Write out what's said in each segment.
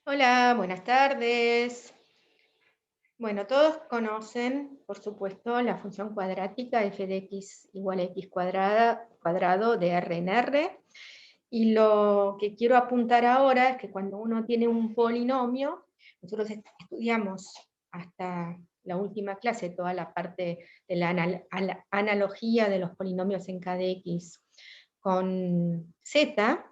Hola, buenas tardes. Bueno, todos conocen, por supuesto, la función cuadrática f de x igual a x cuadrado de r en r. Y lo que quiero apuntar ahora es que cuando uno tiene un polinomio, nosotros estudiamos hasta la última clase toda la parte de la analogía de los polinomios en k de x con z,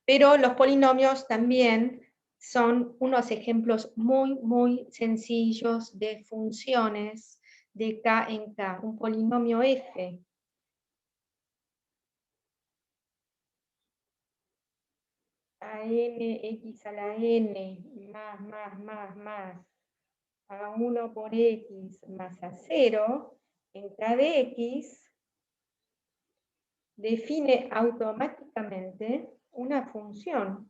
pero los polinomios también son unos ejemplos muy, muy sencillos de funciones de k en k. Un polinomio f a n x a la n más a 1 por x más a 0 en k de x define automáticamente una función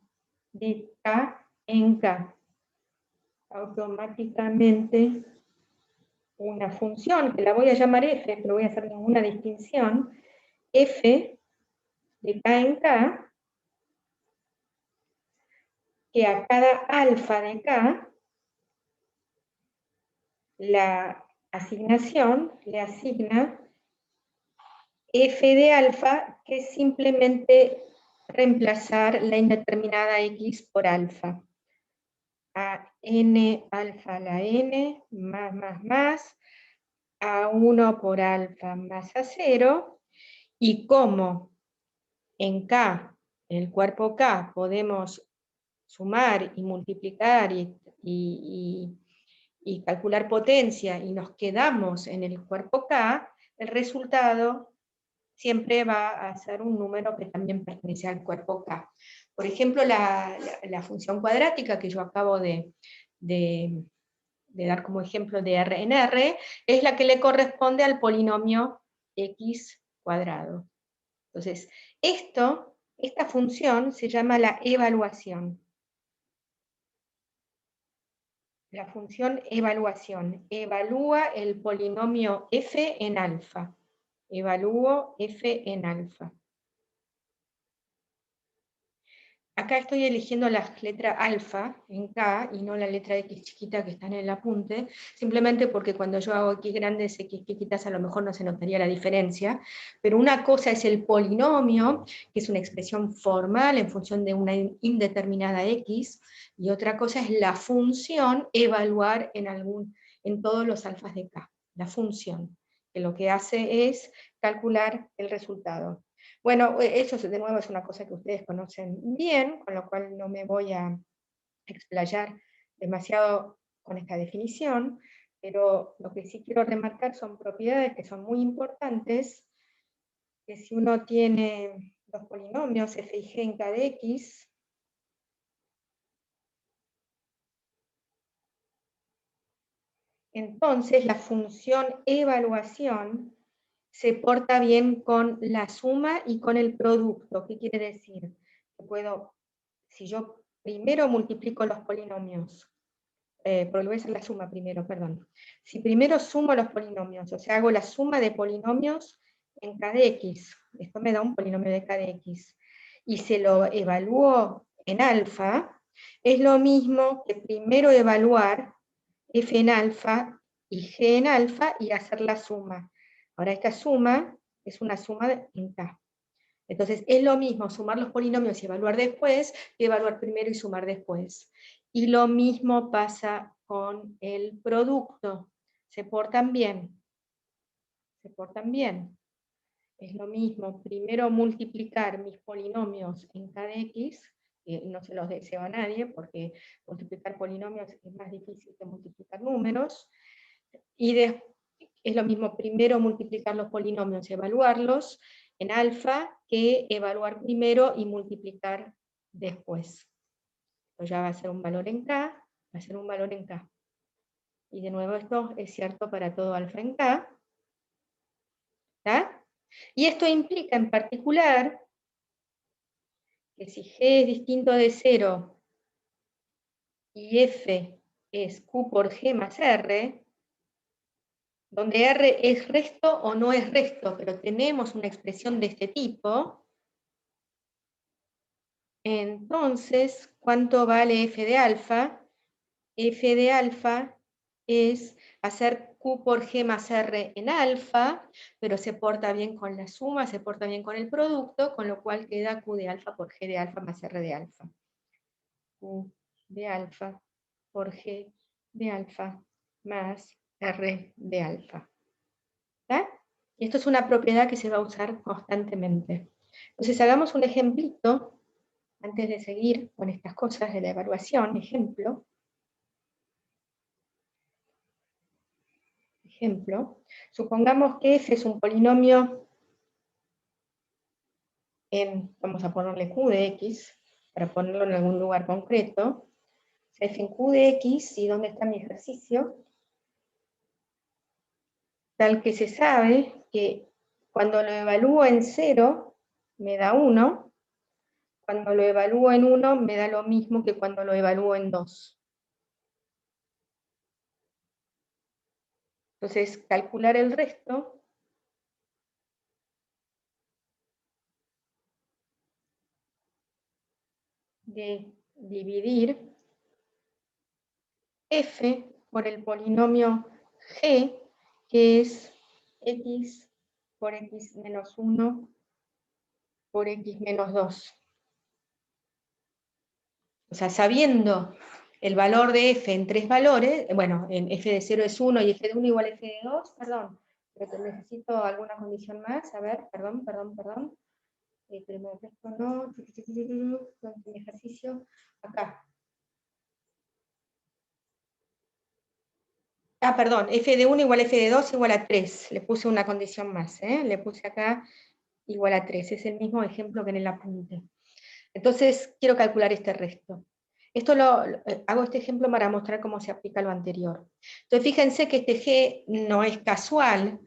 de k en k. Automáticamente una función, que la voy a llamar f, pero voy a hacer ninguna distinción, f de k en k, que a cada alfa de k, la asignación le asigna f de alfa, que es simplemente reemplazar la indeterminada x por alfa. A n alfa a la n, más, a 1 por alfa más a 0, y como en K, en el cuerpo K, podemos sumar y multiplicar y calcular potencia y nos quedamos en el cuerpo K, el resultado siempre va a ser un número que también pertenece al cuerpo K. Por ejemplo, la función cuadrática que yo acabo de dar como ejemplo de R en R, es la que le corresponde al polinomio x cuadrado. Entonces, esta función se llama la evaluación. La función evaluación evalúa el polinomio f en alfa. Evalúo f en alfa. Acá estoy eligiendo la letra alfa en K y no la letra X chiquita que está en el apunte, simplemente porque cuando yo hago X grandes, X chiquitas, a lo mejor no se notaría la diferencia, pero una cosa es el polinomio, que es una expresión formal en función de una indeterminada X, y otra cosa es la función evaluar en todos los alfas de K, la función, que lo que hace es calcular el resultado. Bueno, eso de nuevo es una cosa que ustedes conocen bien, con lo cual no me voy a explayar demasiado con esta definición, pero lo que sí quiero remarcar son propiedades que son muy importantes, que si uno tiene dos polinomios f y g en k de x, entonces la función evaluación se porta bien con la suma y con el producto. ¿Qué quiere decir? Que puedo, si yo primero multiplico los polinomios, porque voy a hacer la suma primero, perdón. Si primero sumo los polinomios, o sea, hago la suma de polinomios en k de x, esto me da un polinomio de k de x, y se lo evalúo en alfa, es lo mismo que primero evaluar f en alfa y g en alfa y hacer la suma. Ahora esta suma es una suma en k. Entonces es lo mismo sumar los polinomios y evaluar después que evaluar primero y sumar después. Y lo mismo pasa con el producto. Se portan bien. Se portan bien. Es lo mismo primero multiplicar mis polinomios en k de x, que no se los deseo a nadie porque multiplicar polinomios es más difícil que multiplicar números. Y es lo mismo primero multiplicar los polinomios y evaluarlos en alfa que evaluar primero y multiplicar después. Esto ya va a ser un valor en k, va a ser un valor en k. Y de nuevo esto es cierto para todo alfa en k. ¿Tá? Y esto implica en particular que si g es distinto de 0 y f es q por g más r, donde r es resto o no es resto, pero tenemos una expresión de este tipo, Entonces, ¿cuánto vale f de alfa? F de alfa es hacer Q por G más R en alfa, pero se porta bien con la suma, se porta bien con el producto, con lo cual queda Q de alfa por G de alfa más R de alfa. Q de alfa por G de alfa más R de alfa. ¿Está? Y esto es una propiedad que se va a usar constantemente. Entonces hagamos un ejemplito antes de seguir con estas cosas de la evaluación. Ejemplo, supongamos que f es un polinomio en, vamos a ponerle q de x, para ponerlo en algún lugar concreto. F en q de x, ¿y dónde está mi ejercicio? Tal que se sabe que cuando lo evalúo en 0, me da 1, cuando lo evalúo en 1, me da lo mismo que cuando lo evalúo en 2. Entonces, calcular el resto de dividir f por el polinomio g, que es x por x menos 1 por x menos 2. O sea, sabiendo el valor de f en tres valores, bueno, en f de 0 es 1 y f de 1 igual a f de 2, perdón, pero que necesito alguna condición más, a ver, perdón. Primero esto no, mi ejercicio, acá. Ah, perdón, f de 1 igual a f de 2 igual a 3. Le puse una condición más, le puse acá igual a 3. Es el mismo ejemplo que en el apunte. Entonces, quiero calcular este resto. Esto hago este ejemplo para mostrar cómo se aplica lo anterior. Entonces, fíjense que este g no es casual,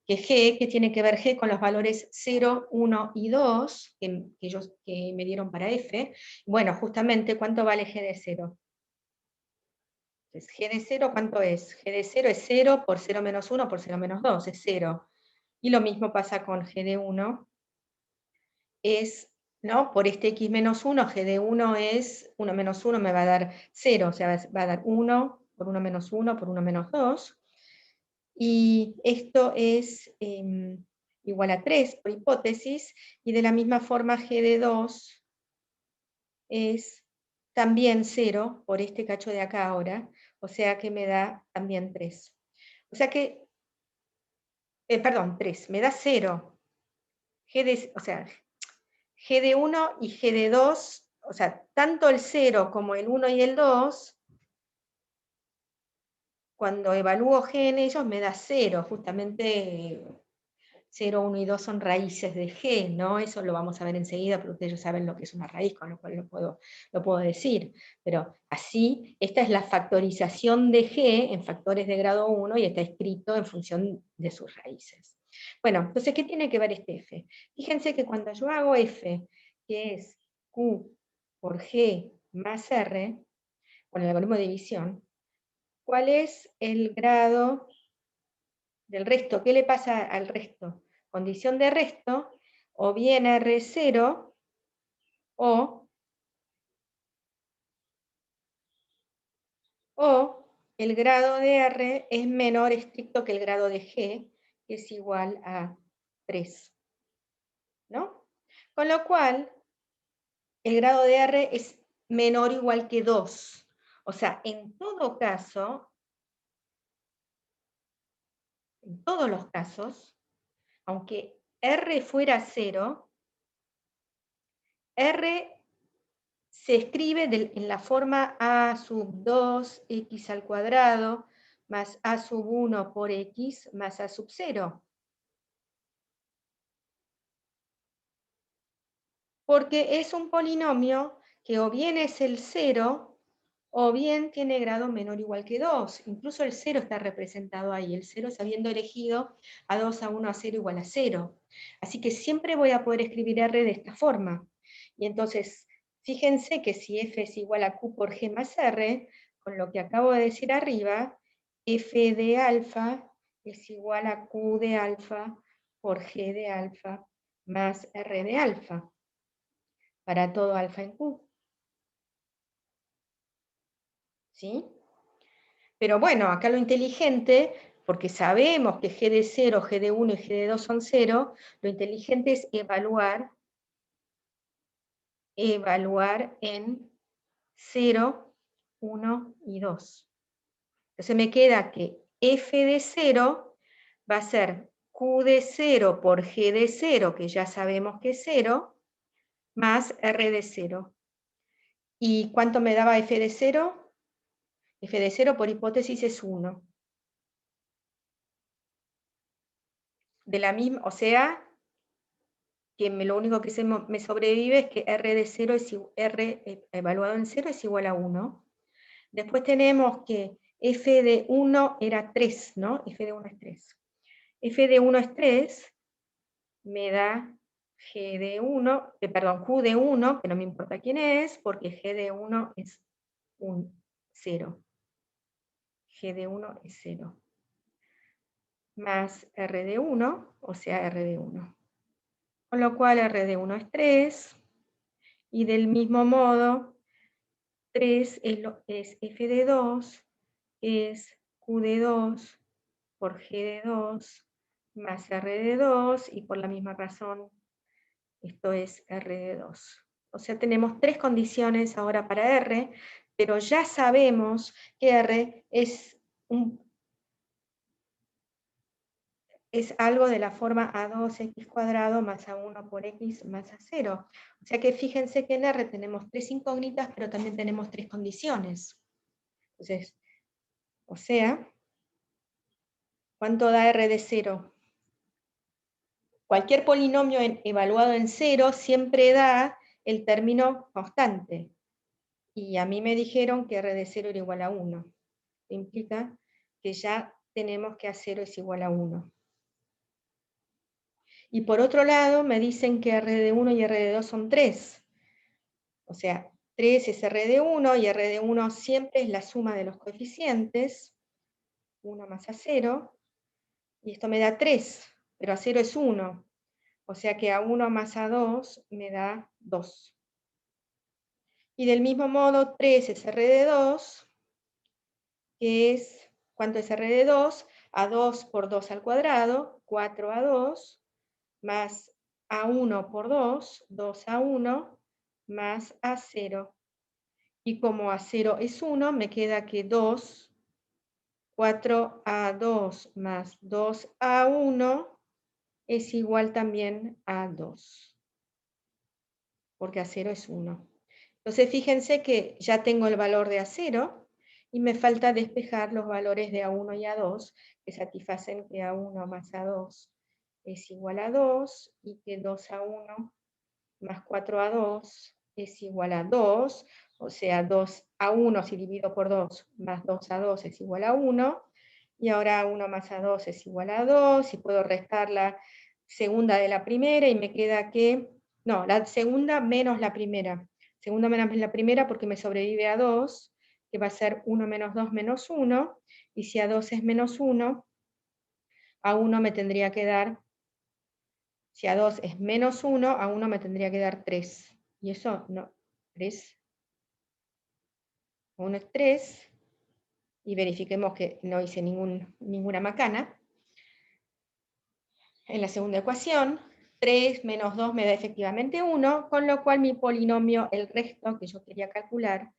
que tiene que ver g con los valores 0, 1 y 2, que me dieron para f. Bueno, justamente, ¿cuánto vale g de 0? Entonces, g de 0, ¿cuánto es? G de 0 es 0 por 0 menos 1 por 0 menos 2, es 0. Y lo mismo pasa con g de 1, es, ¿no? Por este x menos 1, g de 1 es 1 menos 1 me va a dar 0, o sea, va a dar 1 por 1 menos 1 por 1 menos 2. Y esto es igual a 3 por hipótesis, y de la misma forma g de 2 es también 0 por este cacho de acá ahora, o sea que me da también 3. O sea que, perdón, 3, me da 0. O sea, G de 1 y G de 2, o sea, tanto el 0 como el 1 y el 2, cuando evalúo G en ellos me da 0, justamente 0, 1 y 2 son raíces de G, ¿no? Eso lo vamos a ver enseguida, pero ustedes ya saben lo que es una raíz, con lo cual lo puedo decir. Pero así, esta es la factorización de G en factores de grado 1 y está escrito en función de sus raíces. Bueno, entonces, ¿qué tiene que ver este F? Fíjense que cuando yo hago F, que es Q por G más R, con el algoritmo de división, ¿cuál es el grado del resto? ¿Qué le pasa al resto? Condición de resto, o bien R0, o el grado de R es menor estricto que el grado de G, que es igual a 3. ¿No? Con lo cual, el grado de R es menor o igual que 2. O sea, en todo caso, en todos los casos, aunque R fuera 0, R se escribe en la forma a sub 2x al cuadrado más a sub 1 por x más a sub 0. Porque es un polinomio que o bien es el 0 o bien tiene grado menor o igual que 2. Incluso el 0 está representado ahí, el 0 es habiendo elegido a 2, a 1, a 0 igual a 0. Así que siempre voy a poder escribir R de esta forma. Y entonces, fíjense que si F es igual a Q por G más R, con lo que acabo de decir arriba, F de alfa es igual a Q de alfa por G de alfa más R de alfa. para todo alfa en Q. ¿Sí? Pero bueno, acá lo inteligente, porque sabemos que G de 0, G de 1 y G de 2 son 0, lo inteligente es evaluar en 0, 1 y 2. Entonces me queda que F de 0 va a ser Q de 0 por G de 0, que ya sabemos que es 0, más R de 0. ¿Y cuánto me daba F de 0? F de 0 por hipótesis es 1. De la misma, o sea, que lo único que me sobrevive es que R de 0 es R evaluado en 0 es igual a 1. Después tenemos que F de 1 era 3, ¿no? F de 1 es 3. F de 1 es 3, me da G de 1, perdón, Q de 1, que no me importa quién es, porque G de 1 es un 0. G de 1 es 0. Más R de 1, o sea, R de 1. Con lo cual R de 1 es 3, y del mismo modo, 3 es F de 2, es Q de 2 por G de 2, más R de 2, y por la misma razón, esto es R de 2. O sea, tenemos 3 condiciones ahora para R, pero ya sabemos que R es algo de la forma A2x² más A1 por x más A0. O sea que fíjense que en R tenemos 3 incógnitas, pero también tenemos 3 condiciones. Entonces, o sea, ¿cuánto da R de 0? Cualquier polinomio evaluado en 0 siempre da el término constante. Y a mí me dijeron que R de 0 era igual a 1. Implica que ya tenemos que A0 es igual a 1. Y por otro lado, me dicen que R de 1 y R de 2 son 3. O sea, 3 es R de 1 y R de 1 siempre es la suma de los coeficientes, 1 más A0, y esto me da 3, pero A0 es 1. O sea que A1 más A2 me da 2. Y del mismo modo, 3 es R de 2, que es, ¿cuánto es R de 2? A2 por 2 al cuadrado, 4A2, más A1 por 2, 2A1, más A0. Y como A0 es 1, me queda que 2, 4A2 más 2A1 es igual también a 2, porque A0 es 1. Entonces fíjense que ya tengo el valor de A0 y me falta despejar los valores de A1 y A2 que satisfacen que A1 más A2 es igual a 2 y que 2A1 más 4A2 es igual a 2, o sea, 2A1 si divido por 2 más 2A2 es igual a 1, y ahora A1 más A2 es igual a 2, y puedo restar la segunda de la primera, y me queda que, no, la segunda menos la primera. Segunda menos la primera porque me sobrevive a 2, que va a ser 1 menos 2 menos 1, y si A2 es menos 1, A1 me tendría que dar, si A2 es menos 1, A1 me tendría que dar 3. Y eso, no, 3, 1 es 3, y verifiquemos que no hice ninguna macana. En la segunda ecuación, 3 menos 2 me da efectivamente 1, con lo cual mi polinomio, el resto que yo quería calcular,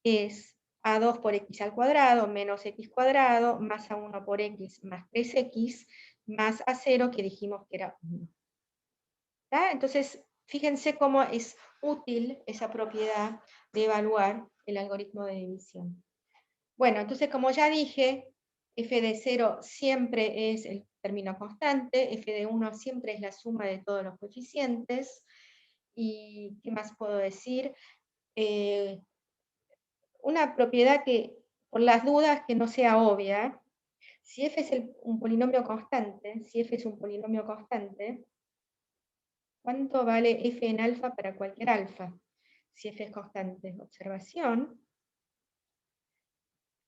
es A2 por x al cuadrado menos x cuadrado más A1 por x más 3x más A0 que dijimos que era 1. Entonces, fíjense cómo es útil esa propiedad de evaluar el algoritmo de división. Bueno, entonces como ya dije, f de 0 siempre es el término constante, f de 1 siempre es la suma de todos los coeficientes. ¿Y qué más puedo decir? Una propiedad que, por las dudas, que no sea obvia, si f es un polinomio constante, ¿cuánto vale f en alfa para cualquier alfa? Si f es constante. Observación.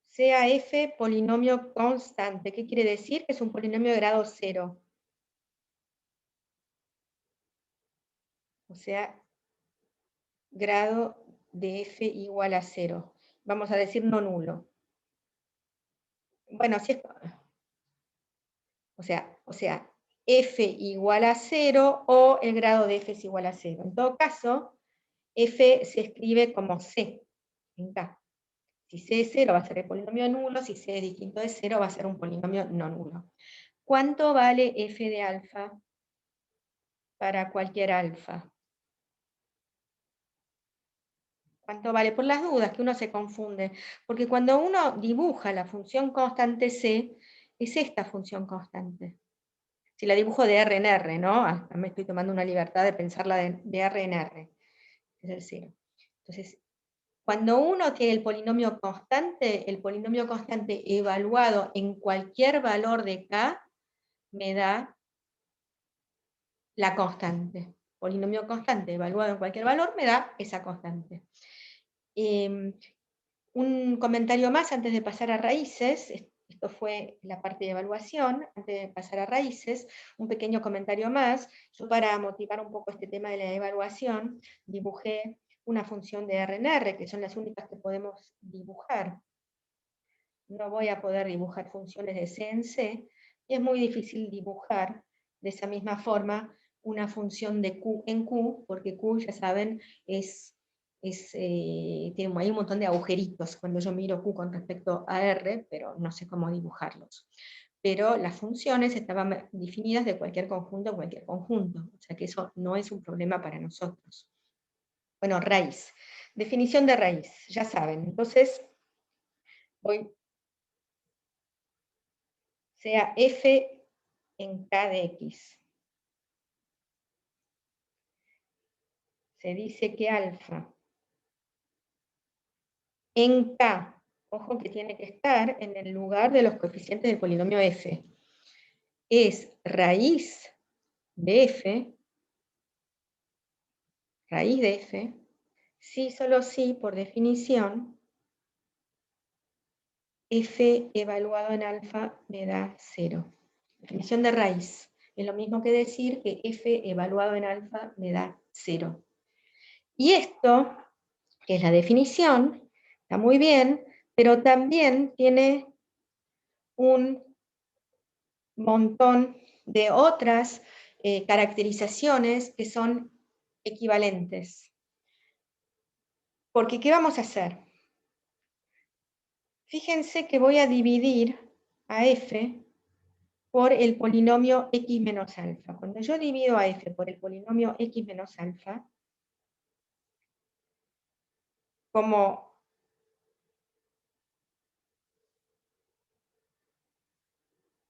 Sea f polinomio constante. ¿Qué quiere decir? Que es un polinomio de grado 0. O sea, grado de f igual a 0. Vamos a decir no nulo. Bueno, si es, o sea, f igual a 0 o el grado de f es igual a 0. En todo caso, f se escribe como c en K. Si c es 0 va a ser el polinomio nulo, si c es distinto de 0 va a ser un polinomio no nulo. ¿Cuánto vale f de alfa para cualquier alfa? ¿Cuánto vale? Por las dudas, que uno se confunde. Porque cuando uno dibuja la función constante c, es esta función constante. Si la dibujo de R en R, ¿no? Me estoy tomando una libertad de pensarla de R en R. Es el 0. Entonces, cuando uno tiene el polinomio constante evaluado en cualquier valor de K, me da la constante. Polinomio constante evaluado en cualquier valor me da esa constante. Un comentario más antes de pasar a raíces. Esto fue la parte de evaluación. Antes de pasar a raíces, un pequeño comentario más. Yo, para motivar un poco este tema de la evaluación, dibujé una función de R en R, que son las únicas que podemos dibujar. No voy a poder dibujar funciones de C en C, y es muy difícil dibujar de esa misma forma una función de Q en Q, porque Q, ya saben, tiene hay un montón de agujeritos cuando yo miro Q con respecto a R, pero no sé cómo dibujarlos. Pero las funciones estaban definidas de cualquier conjunto en cualquier conjunto, o sea que eso no es un problema para nosotros. Bueno, raíz. Definición de raíz, ya saben. Entonces, voy, sea f en K de X. Se dice que alfa en K, ojo que tiene que estar en el lugar de los coeficientes del polinomio f, es raíz de f, si solo si, por definición, f evaluado en alfa me da 0. Definición de raíz. Es lo mismo que decir que f evaluado en alfa me da 0. Y esto, que es la definición, está muy bien, pero también tiene un montón de otras caracterizaciones que son equivalentes. Porque, ¿qué vamos a hacer? Fíjense que voy a dividir a f por el polinomio x menos alfa. Cuando yo divido a f por el polinomio x menos alfa, como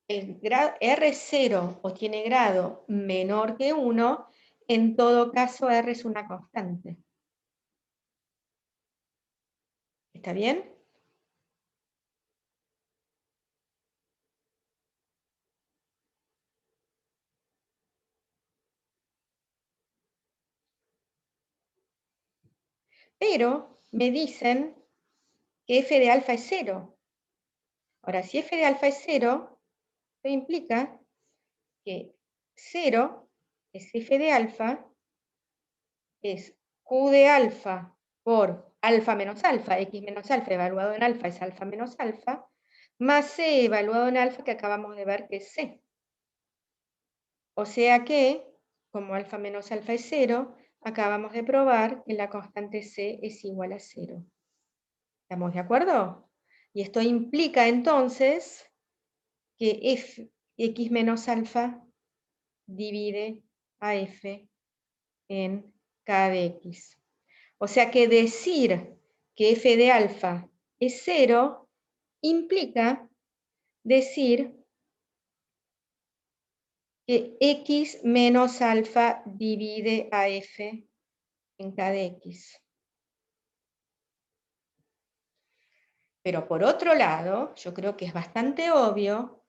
el grado R0 o tiene grado menor que 1, en todo caso R es una constante. ¿Está bien? Pero me dicen que f de alfa es 0. Ahora, si f de alfa es 0, esto implica que 0 es f de alfa, es q de alfa por alfa menos alfa, x menos alfa evaluado en alfa es alfa menos alfa, más c evaluado en alfa que acabamos de ver que es c. O sea que, como alfa menos alfa es 0, acabamos de probar que la constante c es igual a 0. ¿Estamos de acuerdo? Y esto implica entonces que x menos alfa divide a f en k de x. O sea que decir que f de alfa es 0 implica decir que x menos alfa divide a f en k de x. Pero por otro lado, yo creo que es bastante obvio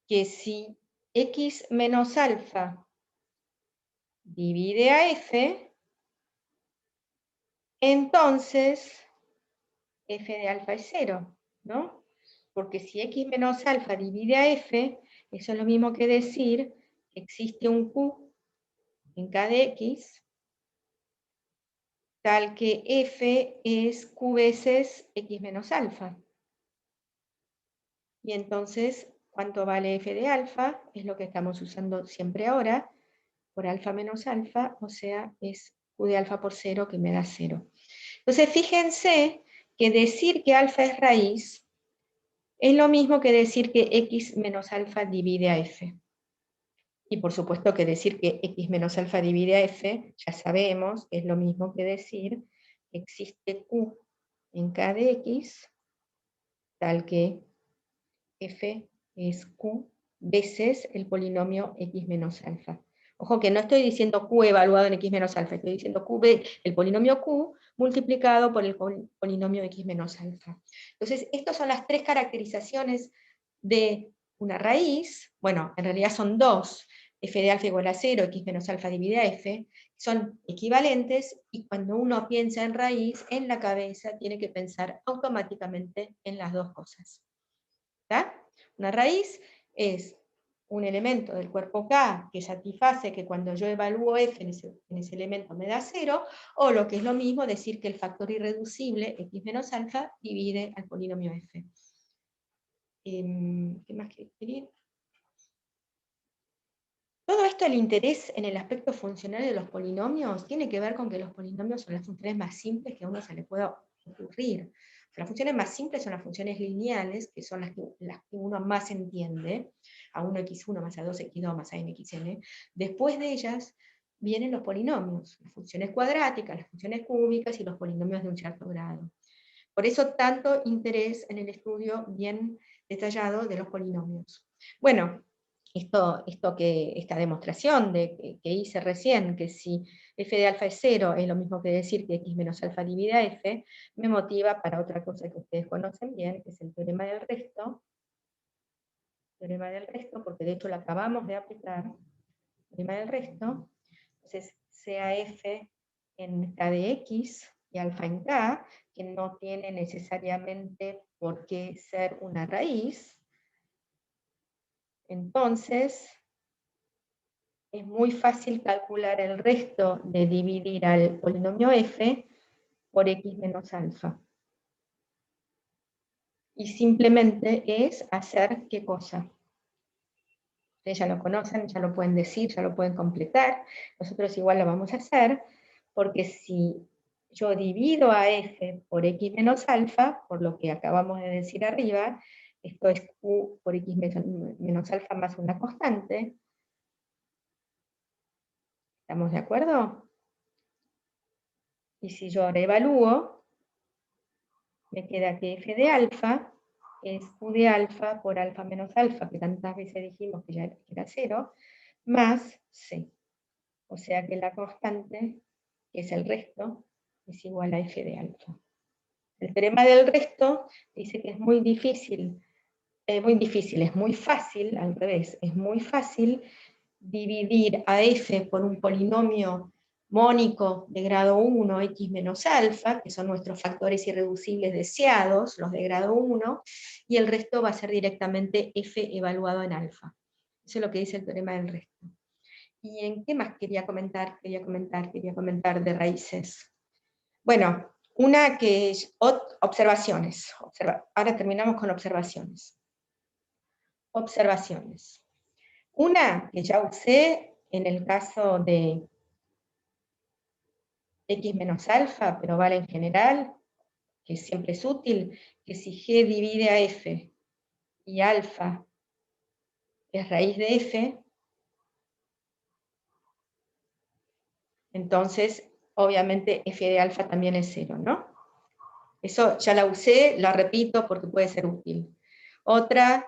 que si x menos alfa divide a f, entonces f de alfa es 0, ¿no? Porque si x menos alfa divide a f, eso es lo mismo que decir que existe un q en k de x tal que f es q veces x menos alfa. Y entonces, ¿cuánto vale f de alfa? Es lo que estamos usando siempre ahora, por alfa menos alfa, o sea, es q de alfa por 0 que me da 0. Entonces, fíjense que decir que alfa es raíz es lo mismo que decir que x menos alfa divide a f. Y por supuesto que decir que x menos alfa divide a f, ya sabemos que es lo mismo que decir que existe q en k de x, tal que f es q veces el polinomio x menos alfa. Ojo que no estoy diciendo q evaluado en x menos alfa, estoy diciendo el polinomio q multiplicado por el polinomio x menos alfa. Entonces, estas son las tres caracterizaciones de una raíz. Bueno, en realidad son dos: f de alfa igual a 0, x menos alfa divide a f, son equivalentes, y cuando uno piensa en raíz, en la cabeza tiene que pensar automáticamente en las dos cosas. ¿Está? Una raíz es un elemento del cuerpo K que satisface que cuando yo evalúo f en ese elemento me da 0, o lo que es lo mismo, decir que el factor irreducible, x menos alfa, divide al polinomio f. ¿Qué más quiero escribir? Todo esto, el interés en el aspecto funcional de los polinomios, tiene que ver con que los polinomios son las funciones más simples que a uno se le pueda ocurrir. Las funciones más simples son las funciones lineales, que son las que uno más entiende, a 1x1 más a 2x2 más a mxn. Después de ellas vienen los polinomios, las funciones cuadráticas, las funciones cúbicas y los polinomios de un cierto grado. Por eso tanto interés en el estudio bien detallado de los polinomios. Bueno, esta demostración que hice recién, que si f de alfa es 0, es lo mismo que decir que x menos alfa divide a f, me motiva para otra cosa que ustedes conocen bien, que es el teorema del resto. Teorema del resto, porque de hecho lo acabamos de aplicar. Teorema del resto. Entonces, sea f en k de x y alfa en k, que no tiene necesariamente por qué ser una raíz. Entonces, es muy fácil calcular el resto de dividir al polinomio f por x menos alfa. Y simplemente es hacer ¿qué cosa? Ustedes ya lo conocen, ya lo pueden decir, ya lo pueden completar. Nosotros igual lo vamos a hacer, porque si yo divido a f por x menos alfa, por lo que acabamos de decir arriba, esto es q por x menos alfa más una constante. ¿Estamos de acuerdo? Y si yo ahora evalúo, me queda que f de alfa es q de alfa por alfa menos alfa, que tantas veces dijimos que ya era 0, más c. O sea que la constante, que es el resto, es igual a f de alfa. El teorema del resto dice que es muy difícil, es muy fácil, al revés, es muy fácil dividir a f por un polinomio mónico de grado 1, x menos alfa, que son nuestros factores irreducibles deseados, los de grado 1, y el resto va a ser directamente f evaluado en alfa. Eso es lo que dice el teorema del resto. ¿Y en qué más quería comentar? Quería comentar de raíces. Bueno, una que es observaciones. Ahora terminamos con observaciones. Observaciones. Una que ya usé en el caso de x menos alfa, pero vale en general, que siempre es útil, que si g divide a f y alfa es raíz de f, entonces obviamente f de alfa también es 0, ¿no? Eso ya la usé, la repito porque puede ser útil. Otra,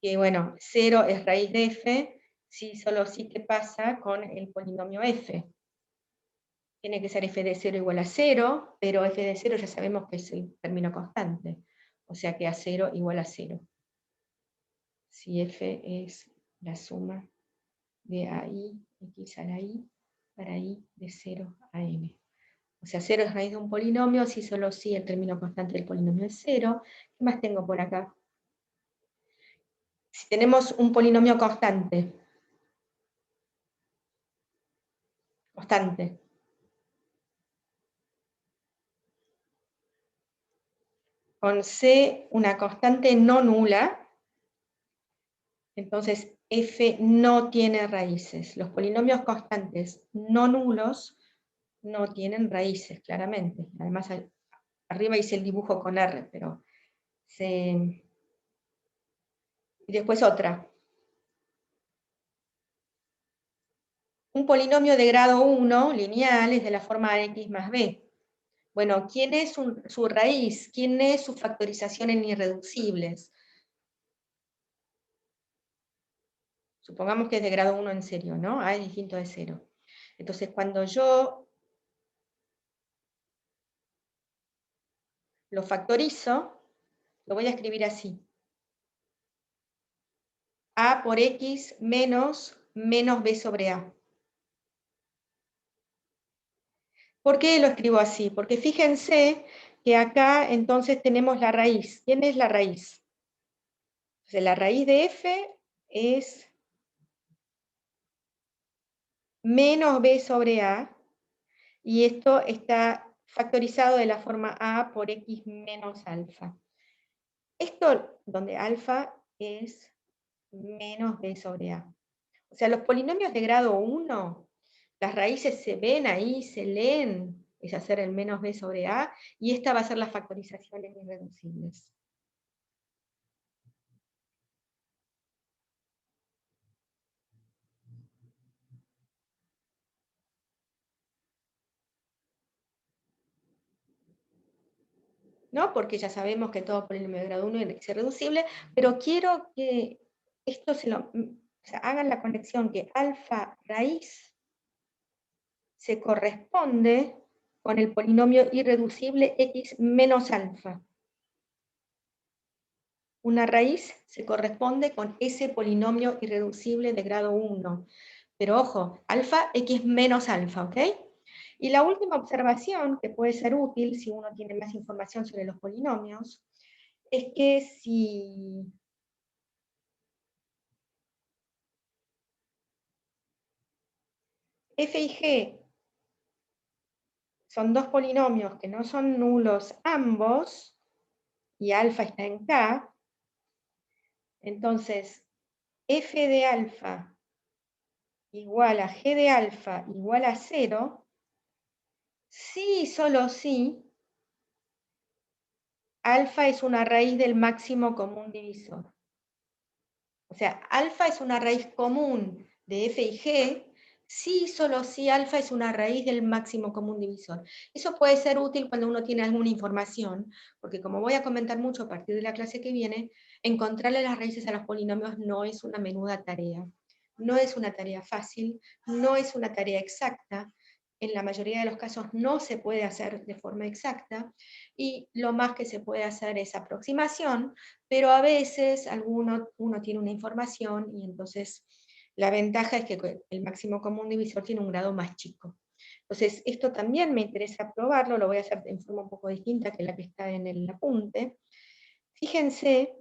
que bueno, 0 es raíz de f, sí, solo sí que pasa con el polinomio f. Tiene que ser f de 0 igual a 0, pero f de 0 ya sabemos que es el término constante. O sea que a 0 igual a 0. Si f es la suma de AI, x a la i, para i de 0 a n. O sea, 0 es raíz de un polinomio, si solo si el término constante del polinomio es 0. ¿Qué más tengo por acá? Si tenemos un polinomio constante, con C una constante no nula, entonces f no tiene raíces. Los polinomios constantes no nulos no tienen raíces, claramente. Además, arriba hice el dibujo con R, pero se... Y después otra. Un polinomio de grado 1, lineal, es de la forma x más b. Bueno, ¿quién es su raíz? ¿Quién es su factorización en irreducibles? Supongamos que es de grado 1 en serio, ¿no? A es distinto de 0. Entonces, cuando yo lo factorizo, lo voy a escribir así. A por x menos b sobre a. ¿Por qué lo escribo así? Porque fíjense que acá entonces tenemos la raíz. ¿Quién es la raíz? Entonces, la raíz de f es menos b sobre a, y esto está factorizado de la forma a por x menos alfa. Esto donde alfa es menos b sobre a. O sea, los polinomios de grado 1, las raíces se ven ahí, se leen, es hacer el menos b sobre a, y esta va a ser la factorización en irreducibles. ¿No? Porque ya sabemos que todo polinomio de grado 1 es irreducible, pero quiero que esto o sea, hagan la conexión que alfa raíz se corresponde con el polinomio irreducible x menos alfa. Una raíz se corresponde con ese polinomio irreducible de grado 1. Pero ojo, alfa, x menos alfa, ¿ok? Y la última observación, que puede ser útil si uno tiene más información sobre los polinomios, es que si f y g son dos polinomios que no son nulos ambos, y alfa está en K, entonces f de alfa igual a g de alfa igual a 0, sí y solo sí, alfa es una raíz del máximo común divisor. O sea, alfa es una raíz común de f y g, sí y solo sí alfa es una raíz del máximo común divisor. Eso puede ser útil cuando uno tiene alguna información, porque como voy a comentar mucho a partir de la clase que viene, encontrarle las raíces a los polinomios no es una menuda tarea. No es una tarea fácil, no es una tarea exacta, en la mayoría de los casos no se puede hacer de forma exacta, y lo más que se puede hacer es aproximación, pero a veces uno tiene una información y entonces la ventaja es que el máximo común divisor tiene un grado más chico. Entonces, esto también me interesa probarlo, lo voy a hacer en forma un poco distinta que la que está en el apunte. Fíjense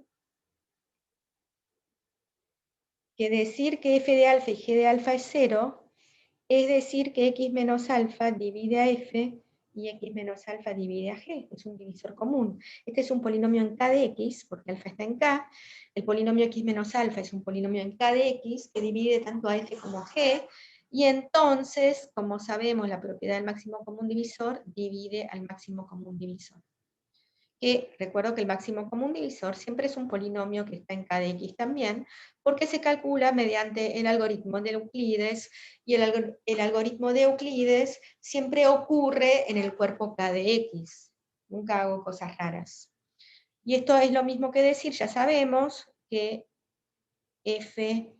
que decir que f de alfa y g de alfa es 0, es decir que x menos alfa divide a f y x menos alfa divide a g, es un divisor común. Este es un polinomio en k de x, porque alfa está en k, el polinomio x menos alfa es un polinomio en k de x que divide tanto a f como a g, y entonces, como sabemos, la propiedad del máximo común divisor divide al máximo común divisor. Que recuerdo que el máximo común divisor siempre es un polinomio que está en k de x también, porque se calcula mediante el algoritmo de Euclides, y el algoritmo de Euclides siempre ocurre en el cuerpo k de x. Nunca hago cosas raras. Y esto es lo mismo que decir, ya sabemos que f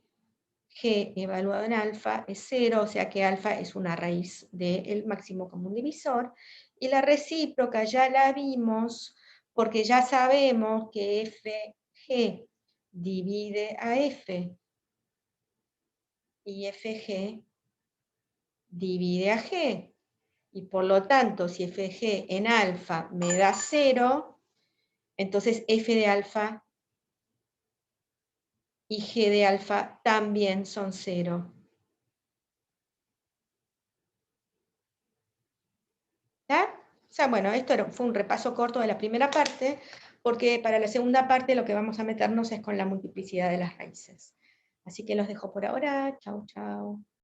g evaluado en alfa es 0, o sea que alfa es una raíz del máximo común divisor, y la recíproca ya la vimos, porque ya sabemos que fg divide a f, y fg divide a g, y por lo tanto, si fg en alfa me da 0, entonces f de alfa y g de alfa también son 0. ¿Ya? O sea, bueno, esto fue un repaso corto de la primera parte, porque para la segunda parte lo que vamos a meternos es con la multiplicidad de las raíces. Así que los dejo por ahora. Chau, chau.